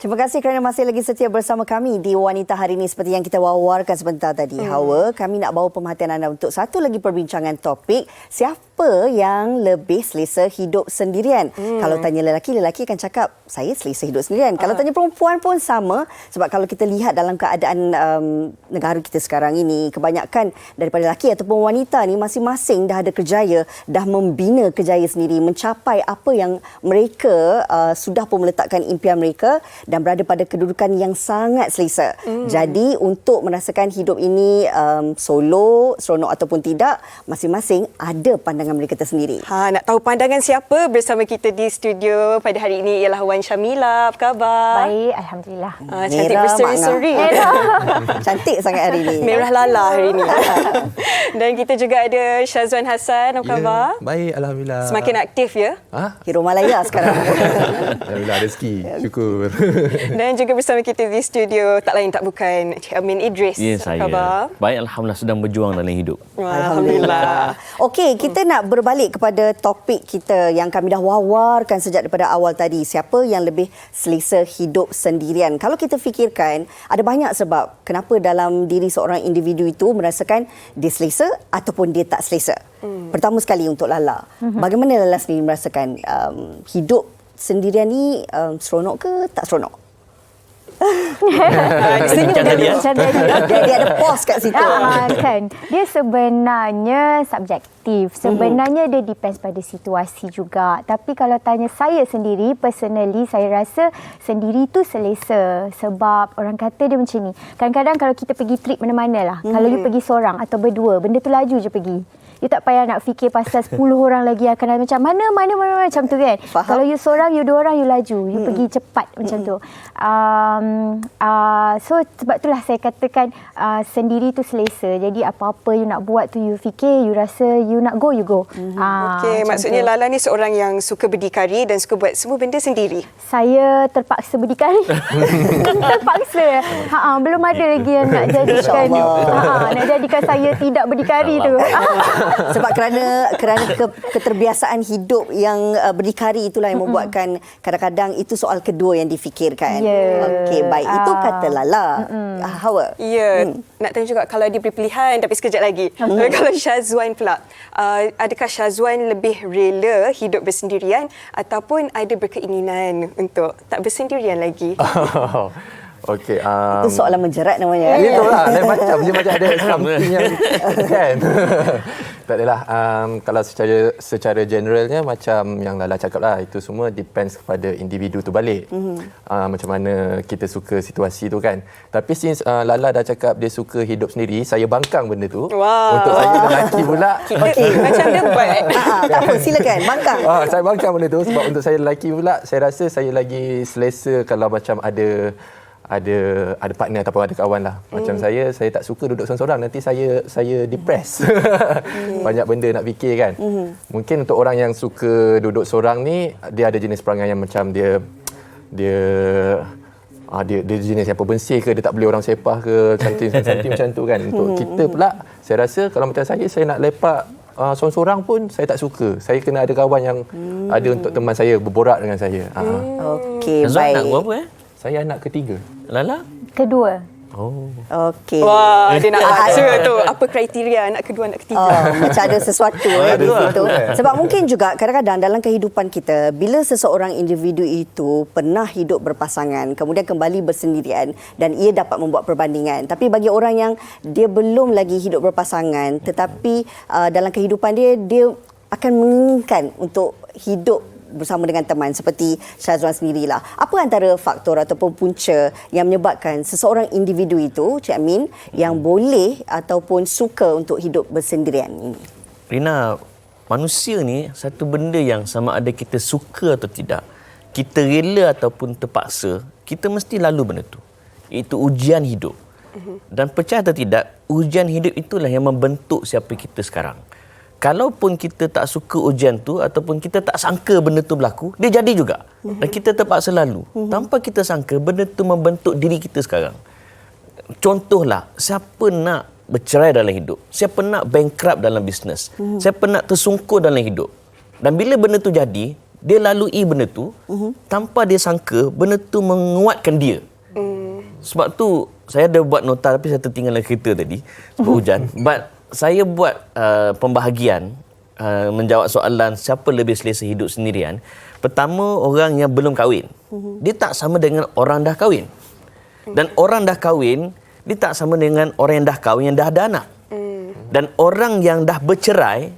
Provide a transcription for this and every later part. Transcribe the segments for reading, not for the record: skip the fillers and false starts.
Terima kasih kerana masih lagi setia bersama kami di Wanita Hari ini. Seperti yang kita wawarkan sebentar tadi, Hawa, kami nak bawa perhatian anda untuk satu lagi perbincangan topik, siapa yang lebih selesa hidup sendirian. Kalau tanya lelaki, lelaki akan cakap, saya selesa hidup sendirian. Kalau tanya perempuan pun sama, sebab kalau kita lihat dalam keadaan negara kita sekarang ini, kebanyakan daripada lelaki ataupun wanita ni masing-masing dah ada kerjaya, dah membina kerjaya sendiri, mencapai apa yang mereka sudah pun meletakkan impian mereka dan berada pada kedudukan yang sangat selesa. Jadi untuk merasakan hidup ini solo, seronok ataupun tidak, masing-masing ada pandangan mereka tersendiri. Nak tahu pandangan siapa? Bersama kita di studio pada hari ini ialah Wan Syamila. Apa khabar? Baik, Alhamdulillah. Cantik berseri-seri. Cantik sangat hari ini. Merah lala hari ini. Dan kita juga ada Syazwan Hassan. Apa khabar? Baik, Alhamdulillah. Semakin aktif ya? Hero Malaya sekarang. Alhamdulillah, rezeki. Syukur. Dan juga bersama kita di studio tak lain tak bukan Cik Amin Idris. Ya, Apa saya. khabar? Baik, Alhamdulillah sedang berjuang dalam hidup. Alhamdulillah. Okey, kita nak berbalik kepada topik kita yang kami dah wawarkan sejak daripada awal tadi. Siapa yang lebih selesa hidup sendirian? Kalau kita fikirkan, ada banyak sebab kenapa dalam diri seorang individu itu merasakan dia selesa ataupun dia tak selesa. Pertama sekali untuk Lala. Bagaimana Lala sendiri merasakan hidup sendirian ni seronok ke tak seronok? Dia ada pause kat situ. Kan. Dia sebenarnya subjektif. Sebenarnya dia depends pada situasi juga. Tapi kalau tanya saya sendiri, personally saya rasa sendiri tu selesa. Sebab orang kata dia macam ni. Kadang-kadang kalau kita pergi trip mana-mana lah. Kalau you pergi seorang atau berdua, benda tu laju je pergi. You tak payah nak fikir pasal 10 orang lagi akan macam mana macam tu kan. Faham. Kalau you seorang, you dua orang, you laju. You pergi cepat macam tu. So sebab itulah saya katakan sendiri tu selesa. Jadi apa-apa you nak buat tu you fikir, you rasa you nak go, you go. Okey, maksudnya tu. Lala ni seorang yang suka berdikari dan suka buat semua benda sendiri. Saya terpaksa berdikari. Terpaksa. Belum ada lagi yang nak jadikan nak jadikan saya tidak berdikari tu. Sebab kerana keterbiasaan hidup yang berdikari itulah yang membuatkan kadang-kadang itu soal kedua yang difikirkan. Okey, baik. Itu kata Lala. Hawa. Ya, nak tanya juga kalau dia beri pilihan tapi sekejap lagi. Kalau Syazwan pula, adakah Syazwan lebih rela hidup bersendirian ataupun ada berkeinginan untuk tak bersendirian lagi? Okey. Itu soalan menjerat namanya. Itulah, lain macam. Dia macam ada something yang kan. Tak adalah. Kalau secara generalnya macam yang Lala cakap lah, itu semua depends kepada individu tu balik. Macam mana kita suka situasi tu kan. Tapi since Lala dah cakap dia suka hidup sendiri, saya bangkang benda tu. Untuk saya lelaki pula. Macam debat. Tak apa, silakan. Bangkang. Saya bangkang benda tu sebab untuk saya lelaki pula, saya rasa saya lagi selesa kalau macam ada partner ataupun ada kawan lah. Macam saya tak suka duduk seorang-seorang, nanti saya depress. Banyak benda nak fikir kan. Mungkin untuk orang yang suka duduk seorang ni, dia ada jenis perangai yang macam dia jenis yang pembensih ke, dia tak boleh orang sepah ke, something macam tu kan. Untuk kita pula, saya rasa kalau macam saya nak lepak seorang-seorang pun saya tak suka. Saya kena ada kawan yang ada untuk teman saya, berborak dengan saya. Okey, baik. Anak berapa Saya anak ketiga. Lala? Kedua. Okey. Wah, dia nak baca tu. Apa kriteria anak kedua, anak ketiga? Macam ada sesuatu di situ. Sebab mungkin juga kadang-kadang dalam kehidupan kita, bila seseorang individu itu pernah hidup berpasangan, kemudian kembali bersendirian dan ia dapat membuat perbandingan. Tapi bagi orang yang dia belum lagi hidup berpasangan, tetapi dalam kehidupan dia akan menginginkan untuk hidup bersama dengan teman seperti Syazwan sendirilah. Apa antara faktor ataupun punca yang menyebabkan seseorang individu itu, Cik Amin, yang boleh ataupun suka untuk hidup bersendirian ini? Rina, manusia ni satu benda yang sama ada kita suka atau tidak, kita rela ataupun terpaksa, kita mesti lalu benda tu. Itu ujian hidup. Dan percaya atau tidak, ujian hidup itulah yang membentuk siapa kita sekarang. Kalaupun kita tak suka ujian tu ataupun kita tak sangka benda tu berlaku, dia jadi juga. Dan kita terpaksa lalu. Tanpa kita sangka, benda tu membentuk diri kita sekarang. Contohlah, siapa nak bercerai dalam hidup? Siapa nak bankrupt dalam bisnes? Siapa nak tersungkur dalam hidup? Dan bila benda tu jadi, dia lalui benda tu tanpa dia sangka benda tu menguatkan dia. Sebab tu saya ada buat nota tapi saya tertinggal kereta tadi sebab hujan. But saya buat pembahagian menjawab soalan siapa lebih selesa hidup sendirian. Pertama, orang yang belum kahwin. Dia tak sama dengan orang dah kahwin. Dan orang dah kahwin, dia tak sama dengan orang yang dah kahwin yang dah ada anak. Dan orang yang dah bercerai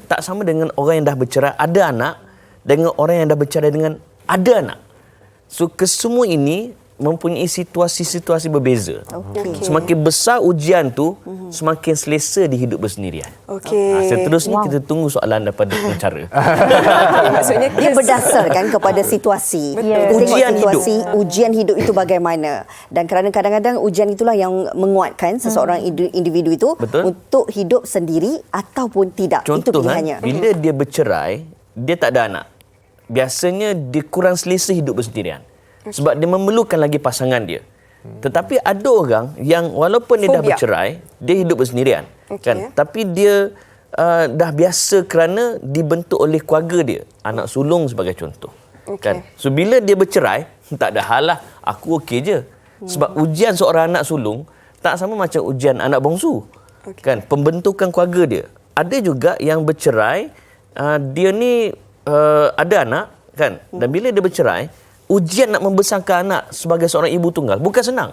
tak sama dengan orang yang dah bercerai ada anak dengan orang yang dah bercerai dengan ada anak. So kesemua ini mempunyai situasi-situasi berbeza. Semakin besar ujian tu, semakin selesa di hidup bersendirian. Seterusnya kita tunggu soalan daripada pengacara. Maksudnya Dia berdasarkan kepada situasi. Kita tengok situasi ujian hidup itu bagaimana. Dan kerana kadang-kadang ujian itulah yang menguatkan seseorang individu itu untuk hidup sendiri ataupun tidak. Itu Contoh pilihannya. bila dia bercerai, dia tak ada anak. Biasanya dia kurang selesa hidup bersendirian. Sebab dia memerlukan lagi pasangan dia. Tetapi ada orang yang walaupun dia dah bercerai, dia hidup bersendirian. Kan? Tapi dia dah biasa kerana dibentuk oleh keluarga dia. Anak sulung sebagai contoh. Kan? So bila dia bercerai, tak ada hal lah. Aku okey je. Sebab ujian seorang anak sulung tak sama macam ujian anak bongsu. Kan? Pembentukan keluarga dia. Ada juga yang bercerai, dia ni ada anak. Kan? Dan bila dia bercerai, ujian nak membesarkan anak sebagai seorang ibu tunggal bukan senang.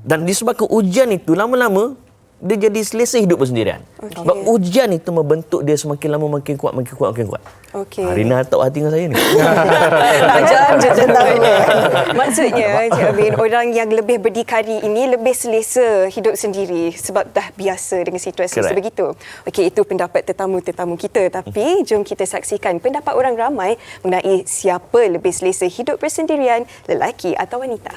Dan disebabkan ujian itu lama-lama dia jadi selesa hidup bersendirian. Sebab ujian itu membentuk dia semakin lama makin kuat. Rina tahu hati dengan saya ni. Tajam je Maksudnya Cik Abin, orang yang lebih berdikari ini lebih selesa hidup sendiri sebab dah biasa dengan situasi sebegitu. Okey, itu pendapat tetamu-tetamu kita. Tapi jom kita saksikan pendapat orang ramai mengenai siapa lebih selesa hidup bersendirian, lelaki atau wanita.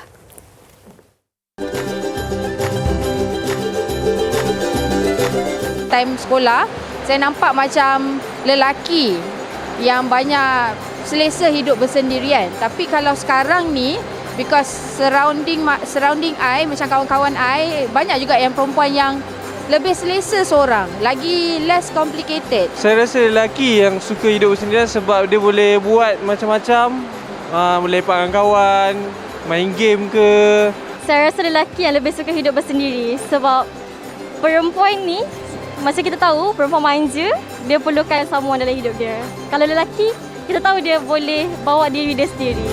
Time sekolah, saya nampak macam lelaki yang banyak selesa hidup bersendirian. Tapi kalau sekarang ni, because surrounding I, macam kawan-kawan I, banyak juga yang perempuan yang lebih selesa seorang, lagi less complicated. Saya rasa lelaki yang suka hidup bersendirian sebab dia boleh buat macam-macam, melepak dengan kawan, main game ke. Saya rasa lelaki yang lebih suka hidup bersendiri sebab perempuan ni, macam kita tahu, perempuan manja, dia perlukan someone dalam hidup dia. Kalau lelaki, kita tahu dia boleh bawa diri dia sendiri.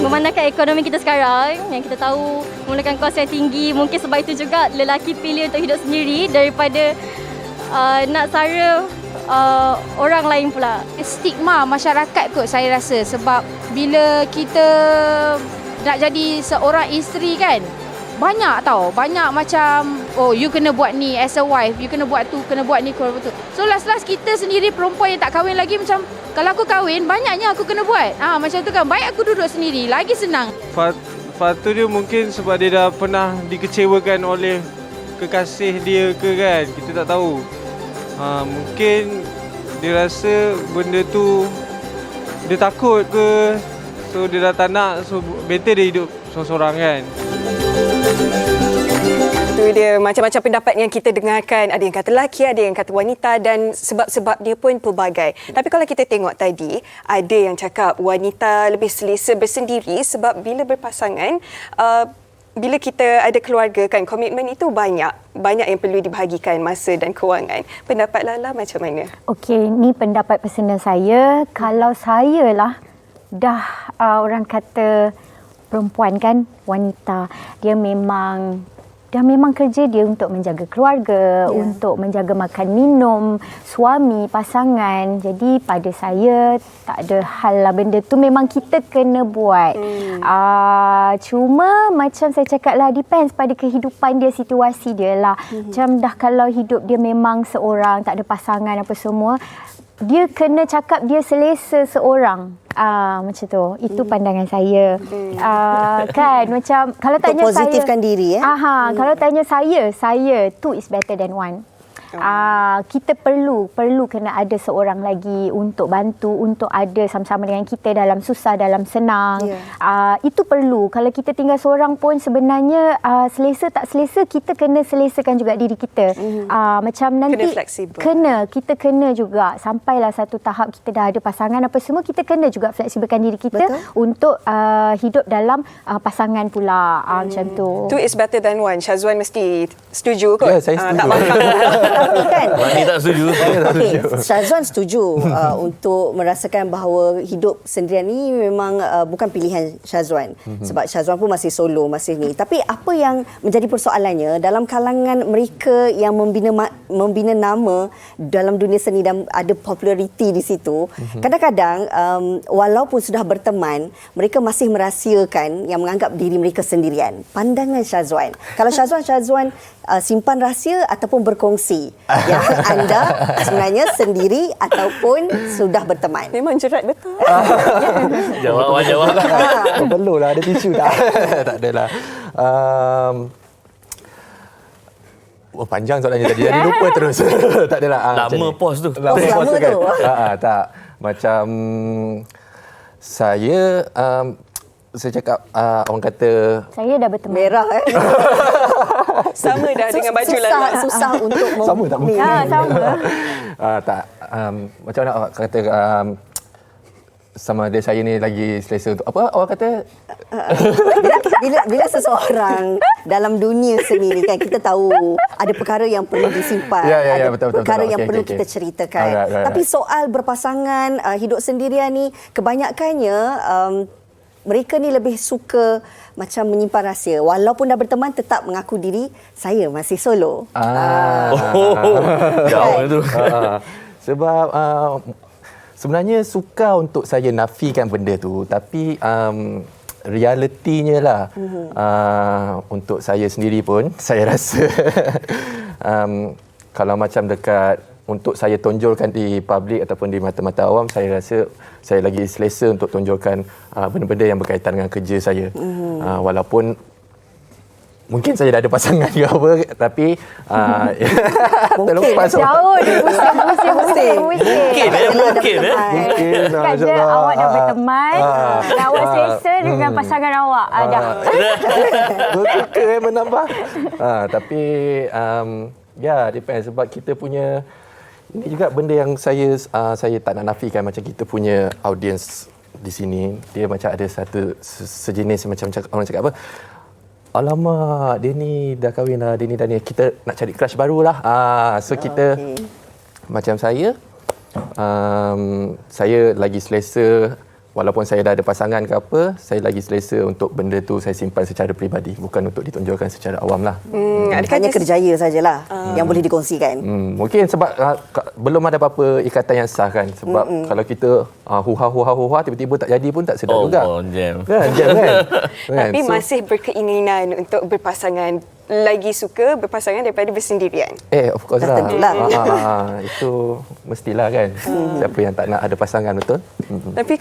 Memandangkan ekonomi kita sekarang, yang kita tahu memerlukan kos yang tinggi, mungkin sebab itu juga lelaki pilih untuk hidup sendiri daripada nak sara orang lain pula. Stigma masyarakat kot saya rasa, sebab bila kita nak jadi seorang isteri kan, banyak macam, oh you kena buat ni as a wife, you kena buat tu, kena buat ni, kena buat tu. So last kita sendiri perempuan yang tak kahwin lagi macam, kalau aku kahwin banyaknya aku kena buat. Macam tu kan, baik aku duduk sendiri, lagi senang. Faktor dia mungkin sebab dia dah pernah dikecewakan oleh kekasih dia ke kan, kita tak tahu. Mungkin dia rasa benda tu dia takut ke, so dia dah tak nak, so better dia hidup seorang-seorang kan. Itu dia macam-macam pendapat yang kita dengarkan. Ada yang kata lelaki, ada yang kata wanita dan sebab-sebab dia pun pelbagai. Tapi kalau kita tengok tadi, ada yang cakap wanita lebih selesa bersendiri sebab bila berpasangan, bila kita ada keluarga kan, komitmen itu banyak yang perlu dibahagikan, masa dan kewangan. Pendapat Lala macam mana? Okey, ni pendapat personal saya. Kalau saya lah dah orang kata perempuan kan, wanita, dia memang kerja dia untuk menjaga keluarga, untuk menjaga makan minum, suami, pasangan. Jadi pada saya tak ada hal lah, benda tu memang kita kena buat. Cuma macam saya cakap lah, depends pada kehidupan dia, situasi dia lah. Macam dah kalau hidup dia memang seorang, tak ada pasangan apa semua, dia kena cakap dia selesa seorang. Macam tu. Itu pandangan saya. Kan macam kalau tanya saya, untuk positifkan diri kalau tanya saya two is better than one. Kita perlu kena ada seorang lagi untuk bantu, untuk ada sama-sama dengan kita dalam susah, dalam senang. Itu perlu. Kalau kita tinggal seorang pun sebenarnya selesa tak selesa, kita kena selesakan juga diri kita. Macam nanti Kena fleksibel. kita kena juga sampailah satu tahap kita dah ada pasangan apa semua, kita kena juga fleksibelkan diri kita untuk hidup dalam pasangan pula. Macam tu. Two is better than one. Syazwan mesti setuju kot. Ya, saya setuju. Tak makan. Tapi kan Wani tak setuju. Okey, Syazwan setuju untuk merasakan bahawa hidup sendirian ni memang bukan pilihan Syazwan. Sebab Syazwan pun masih solo, masih ni. Tapi apa yang menjadi persoalannya dalam kalangan mereka yang membina nama dalam dunia seni dan ada populariti di situ, kadang-kadang walaupun sudah berteman, mereka masih merahsiakan yang menganggap diri mereka sendirian. Pandangan Syazwan. Kalau Syazwan simpan rahsia ataupun berkongsi yang anda sebenarnya sendiri ataupun sudah berteman. Memang jerat betul. Jawab. Perlulah ada tisu tak? Tak adalah. Panjang soalannya tadi. Jadi lupa terus. Tak adalah. Lama pause tu. Lama Oh, pause lama kan? tu. Tak. Macam saya cakap orang kata Saya dah berteman. Merah Sama dah dengan baju lalat. susah untuk sama tak mungkin. Sama. Tak. Macam mana awak kata sama ada saya ni lagi selesa untuk apa awak kata? bila seseorang dalam dunia seni ni kan, kita tahu ada perkara yang perlu disimpan, Ya, ada betul. perkara yang Okey, perlu okey. kita ceritakan. Alright. Tapi soal berpasangan, hidup sendirian ni kebanyakannya mereka ni lebih suka macam menyimpan rahsia. Walaupun dah berteman, tetap mengaku diri saya masih solo. Jauh tu. Sebab sebenarnya suka untuk saya nafikan benda tu, tapi realitinya lah untuk saya sendiri pun saya rasa kalau macam dekat untuk saya tonjolkan di publik ataupun di mata-mata awam, saya rasa saya lagi selesa untuk tonjolkan benda-benda yang berkaitan dengan kerja saya. Walaupun mungkin saya dah ada pasangan ke apa, tapi terlepas. Jauh dia pusing. Mungkin. Kan je awak dah berteman, dan awak selesa dengan pasangan awak. Dah. Suka menambah. Tapi ya, depends sebab kita punya ini juga benda yang saya tak nak nafikan, macam kita punya audience di sini, dia macam ada satu sejenis macam orang cakap apa? Alamak, dia ni dah kahwin dah, dia ni dah ni. Kita nak cari crush barulah. So kita macam saya lagi selesa. Walaupun saya dah ada pasangan ke apa, saya lagi selesa untuk benda tu saya simpan secara peribadi, bukan untuk ditonjolkan secara awam lah. Hanya kerjaya sajalah yang boleh dikongsikan. Mungkin sebab belum ada apa-apa ikatan yang sah kan. Sebab kalau kita huha tiba-tiba tak jadi pun tak sedar juga. Jam. Jam kan? Tapi masih berkeinginan untuk berpasangan. Lagi suka berpasangan daripada bersendirian. Of course Dah lah. tentulah. Itu mestilah kan. Siapa yang tak nak ada pasangan, betul? Tapi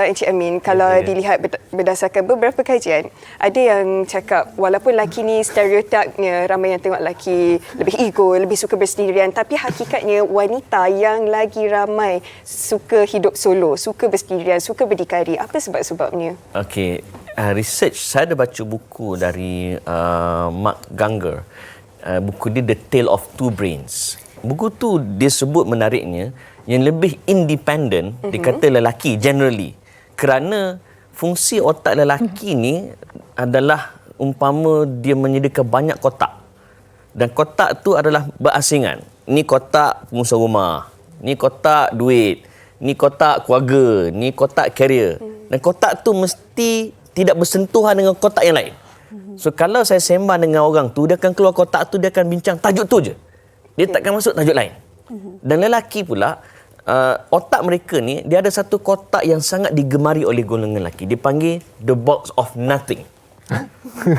Encik Amin, kalau dilihat berdasarkan beberapa kajian, ada yang cakap walaupun lelaki ni stereotipnya ramai yang tengok lelaki lebih ego, lebih suka bersendirian, tapi hakikatnya wanita yang lagi ramai suka hidup solo, suka bersendirian, suka berdikari. Apa sebab-sebabnya? Okey, research saya ada baca buku dari Mark Gangger. Buku dia The Tale of Two Brains. Buku tu dia sebut menariknya yang lebih independent dikata lelaki generally, kerana fungsi otak lelaki ni adalah umpama dia menyediakan banyak kotak, dan kotak tu adalah berasingan. Ni kotak pengusaha rumah, ni kotak duit, ni kotak keluarga, ni kotak career, dan kotak tu mesti tidak bersentuhan dengan kotak yang lain. So kalau saya sembang dengan orang tu, dia akan keluar kotak tu, dia akan bincang tajuk tu je. Dia takkan masuk tajuk lain. Dan lelaki pula, otak mereka ni, dia ada satu kotak yang sangat digemari oleh golongan lelaki. Dia panggil the box of nothing.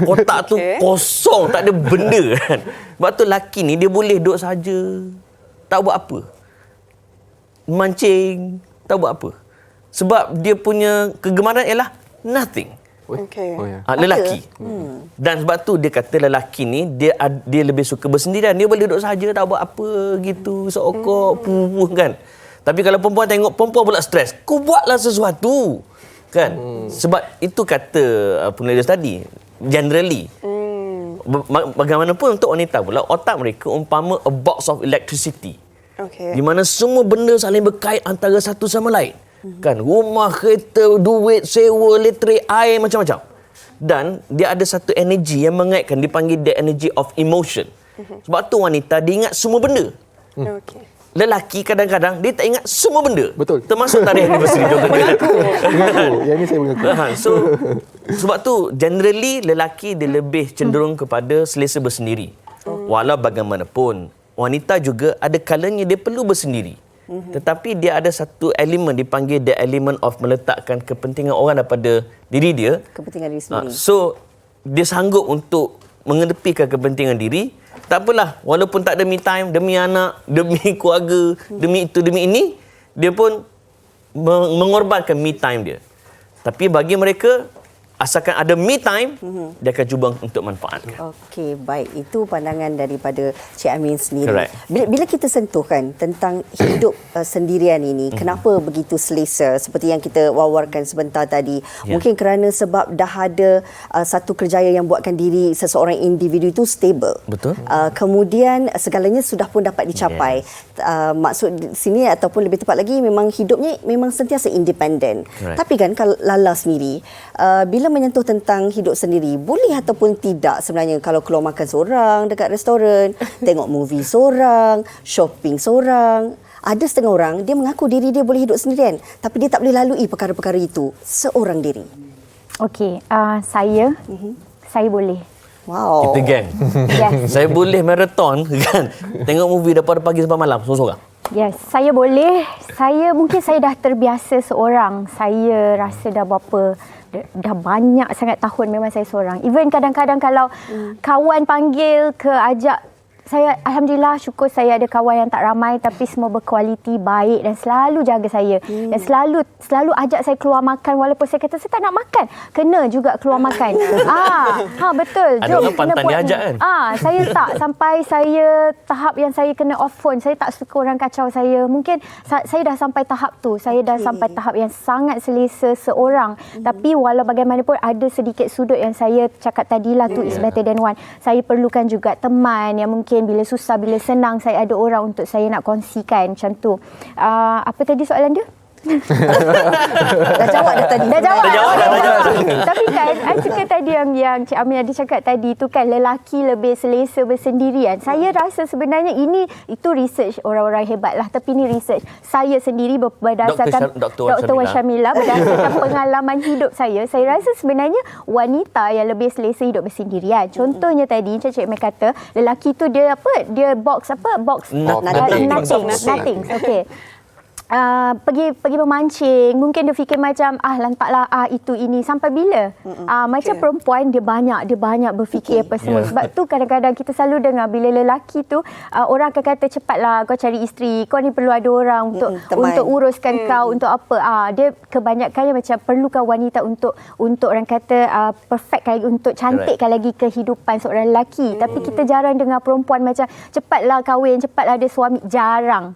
Kotak tu kosong, tak ada benda kan. Sebab tu lelaki ni dia boleh duduk saja, tak buat apa. Mancing, tak buat apa. Sebab dia punya kegemaran ialah nothing. Okey. Oh, ya. Lelaki. Dan sebab tu dia kata lelaki ni dia lebih suka bersendirian. Dia boleh duduk saja tak buat apa gitu, sokok kan. Tapi kalau perempuan tengok perempuan pula stres, kau buatlah sesuatu. Kan? Sebab itu kata penulis tadi, generally. Bagaimanapun untuk wanita pula, otak mereka umpama a box of electricity. Okey. Di mana semua benda saling berkait antara satu sama lain. Kan, rumah, kereta, duit, sewa, literik, air, macam-macam. Dan dia ada satu energi yang mengaitkan, dipanggil the energy of emotion. Sebab tu wanita dia ingat semua benda. Okey. Lelaki kadang-kadang dia tak ingat semua benda. Betul. Termasuk tarikh anniversary contohnya. Mengaku. Yang ni saya mengaku. So sebab tu generally lelaki dia lebih cenderung kepada selesa bersendiri. Walau bagaimanapun wanita juga ada kalanya dia perlu bersendiri. Tetapi dia ada satu elemen dipanggil the element of meletakkan kepentingan orang daripada diri dia. Kepentingan diri sendiri. So dia sanggup untuk mengedepikan kepentingan diri. Tak apalah, walaupun tak ada me time, demi anak, demi keluarga, demi itu, demi ini, dia pun mengorbankan me time dia. Tapi bagi mereka, asalkan ada me time, dia akan cuba untuk manfaatkan. Okey, baik. Itu pandangan daripada Cik Amin sendiri. Correct. Bila kita sentuhkan tentang hidup sendirian ini, kenapa begitu selesa seperti yang kita wawarkan sebentar tadi? Ya. Mungkin kerana sebab dah ada satu kerjaya yang buatkan diri seseorang individu itu stable. Betul. Kemudian segalanya sudah pun dapat dicapai. Maksud di sini ataupun lebih tepat lagi memang hidupnya memang sentiasa independen. Correct. Tapi kan kalau Lala sendiri, bila menyentuh tentang hidup sendiri, boleh ataupun tidak sebenarnya kalau keluar makan seorang dekat restoran, tengok movie seorang, shopping seorang. Ada setengah orang, dia mengaku diri dia boleh hidup sendirian, tapi dia tak boleh lalui perkara-perkara itu seorang diri. Okey, saya boleh. Wow. Kita gang. Yes. Saya boleh maraton kan. Tengok movie daripada pagi sampai malam seorang-seorang. Yes, saya boleh. Mungkin saya dah terbiasa seorang. Saya rasa dah berapa dah banyak sangat tahun memang saya seorang. Even kadang-kadang kalau kawan panggil ke ajak, saya alhamdulillah syukur saya ada kawan yang tak ramai tapi semua berkualiti, baik dan selalu jaga saya. Dan selalu ajak saya keluar makan walaupun saya kata saya tak nak makan. Kena juga keluar makan. Betul. Ada orang pantan dia ajak kan? Saya tak sampai saya tahap yang saya kena off phone. Saya tak suka orang kacau saya. Mungkin saya dah sampai tahap tu. Saya dah sampai tahap yang sangat selesa seorang. Tapi walau bagaimanapun ada sedikit sudut yang saya cakap tadilah tu is better than one. Saya perlukan juga teman yang mungkin bila susah, bila senang saya ada orang untuk saya nak kongsikan macam tu. Apa tadi soalan dia? Dah jawab dah tadi. Dah jawab. Tapi kan, saya suka tadi yang Cik Amin ada cakap tadi tu kan, lelaki lebih selesa bersendirian. Saya rasa sebenarnya itu research orang-orang hebat lah. Tapi ini research saya sendiri berdasarkan Dr. Wan Syamila, berdasarkan pengalaman hidup saya rasa sebenarnya wanita yang lebih selesa hidup bersendirian. Contohnya tadi Cik Amin kata lelaki tu dia box nothing. Okey. Pergi memancing, mungkin dia fikir macam lantaklah itu ini sampai bila. Macam perempuan dia banyak berfikir apa semua. Sebab tu kadang-kadang kita selalu dengar bila lelaki tu orang akan kata cepatlah kau cari isteri, kau ni perlu ada orang untuk uruskan kau, untuk apa. Dia kebanyakannya macam perlukan wanita untuk orang kata perfectkan lagi, untuk cantikkan lagi kehidupan seorang lelaki. Tapi kita jarang dengar perempuan macam cepatlah kahwin, cepatlah ada suami. Jarang.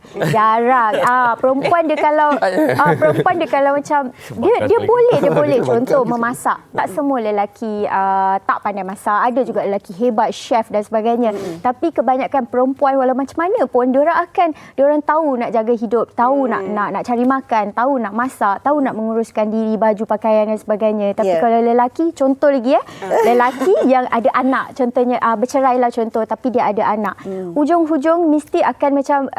Perempuan dia kalau macam dia boleh contoh memasak. Tak semua lelaki tak pandai masak. Ada juga lelaki hebat, chef dan sebagainya. Tapi kebanyakan perempuan walau macam mana pun diorang tahu nak jaga hidup, tahu nak cari makan, tahu nak masak, tahu nak menguruskan diri, baju, pakaian dan sebagainya. Tapi kalau lelaki, contoh lagi lelaki yang ada anak, contohnya bercerai lah contoh, tapi dia ada anak. Hujung-hujung mesti akan macam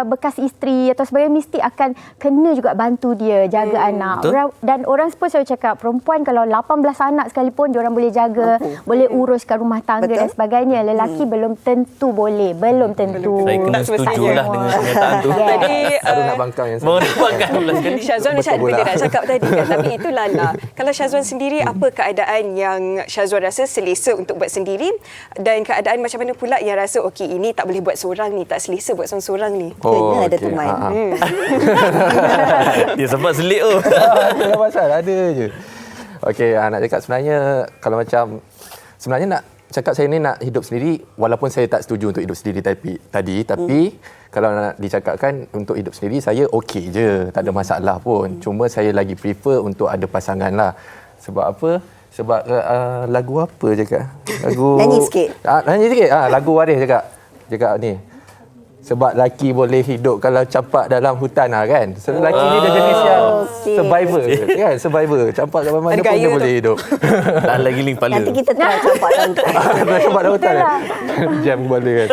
bekas isteri atau sebagainya, mesti akan kena juga bantu dia jaga anak. Dan orang pun selalu cakap perempuan kalau 18 anak sekalipun diorang boleh jaga, boleh uruskan rumah tangga dan sebagainya. Lelaki belum tentu boleh, belum tentu. Saya kena setujulah dengan kenyataan tu. Tadi Baru nak bangkang yang Tadi Syazwan macam dia nak cakap tadi kan. Tapi itu Lala. Kalau Syazwan sendiri, apa keadaan yang Syazwan rasa selesa untuk buat sendiri, dan keadaan macam mana pula yang rasa okey ini tak boleh buat seorang ni, tak selesa buat seorang-seorang ni? Kena ada teman. Dia sempat selit tu. Tak pasal, ada je. Okey, nak cakap sebenarnya kalau macam sebenarnya nak cakap saya ni nak hidup sendiri walaupun saya tak setuju untuk hidup sendiri tapi kalau nak dicakapkan untuk hidup sendiri saya okey je, tak ada masalah pun. Cuma saya lagi prefer untuk ada pasangan lah. Sebab apa? Sebab lagu apa cakap? Lagu Nyanyi sikit. Nyanyi sikit. Lagu Waris cakap ni. Sebab lelaki boleh hidup kalau campak dalam hutan kan. So, lelaki ni dia jenis yang survivor kan, survivor. Campak kat mana pun dia boleh hidup. Dah lagi giling kepala. Nanti kita try campak dalam Campak dalam hutan kan. Jam kepala kan.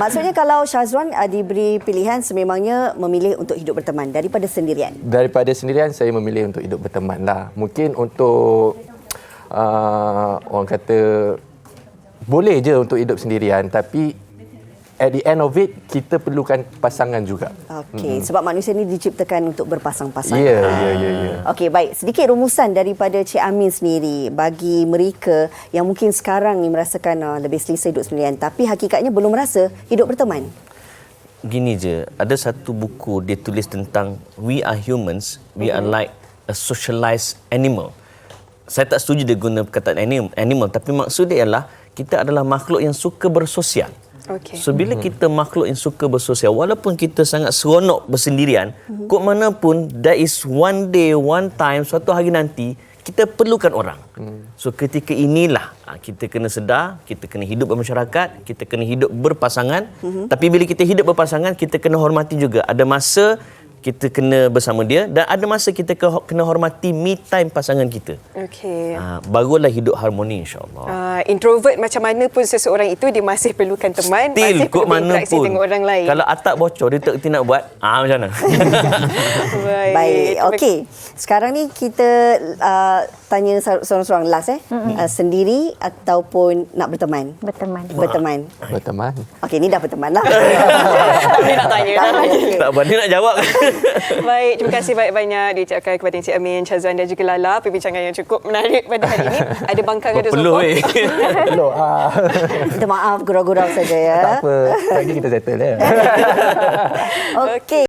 Maksudnya kalau Syazwan diberi pilihan sememangnya memilih untuk hidup berteman daripada sendirian. Daripada sendirian saya memilih untuk hidup berteman lah. Mungkin untuk orang kata boleh je untuk hidup sendirian tapi at the end of it, kita perlukan pasangan juga. Okey, sebab manusia ni diciptakan untuk berpasang-pasangan. Ya. Okey, baik. Sedikit rumusan daripada Cik Amin sendiri bagi mereka yang mungkin sekarang ni merasakan lebih selesa hidup sendirian tapi hakikatnya belum merasa hidup berteman. Gini je, ada satu buku dia tulis tentang we are humans, we are like a socialized animal. Saya tak setuju dia guna perkataan animal tapi maksud dia ialah kita adalah makhluk yang suka bersosial. Okay. So bila kita makhluk yang suka bersosial, walaupun kita sangat seronok bersendirian, kok mana pun there is one day, one time, suatu hari nanti kita perlukan orang. So ketika inilah kita kena sedar, kita kena hidup bermasyarakat, kita kena hidup berpasangan. Tapi bila kita hidup berpasangan, kita kena hormati juga. Ada masa kita kena bersama dia dan ada masa kita kena hormati me time pasangan kita. Okey. Barulah hidup harmoni, insya-Allah. Introvert macam mana pun seseorang itu dia masih perlukan teman, masih perlu berinteraksi dengan orang lain. Kalau atap bocor dia tak kerti nak buat, macam mana? Baik. Okey. Sekarang ni kita tanya seorang-seorang last sendiri ataupun nak berteman? Berteman. Berteman. Okey, ni dah berteman lah. Dia nak tanya. Tak berani nak jawab. Baik, terima kasih banyak-banyak diucapkan kepada Encik Amin, Syazwan dan juga Lala. Perbincangan yang cukup menarik pada hari ini. Ada bangkang, ada Berpeluh, sokong. Hello. Minta maaf, gurau-gurau saja ya. Tak apa. Lagi kita settle ya. Okey.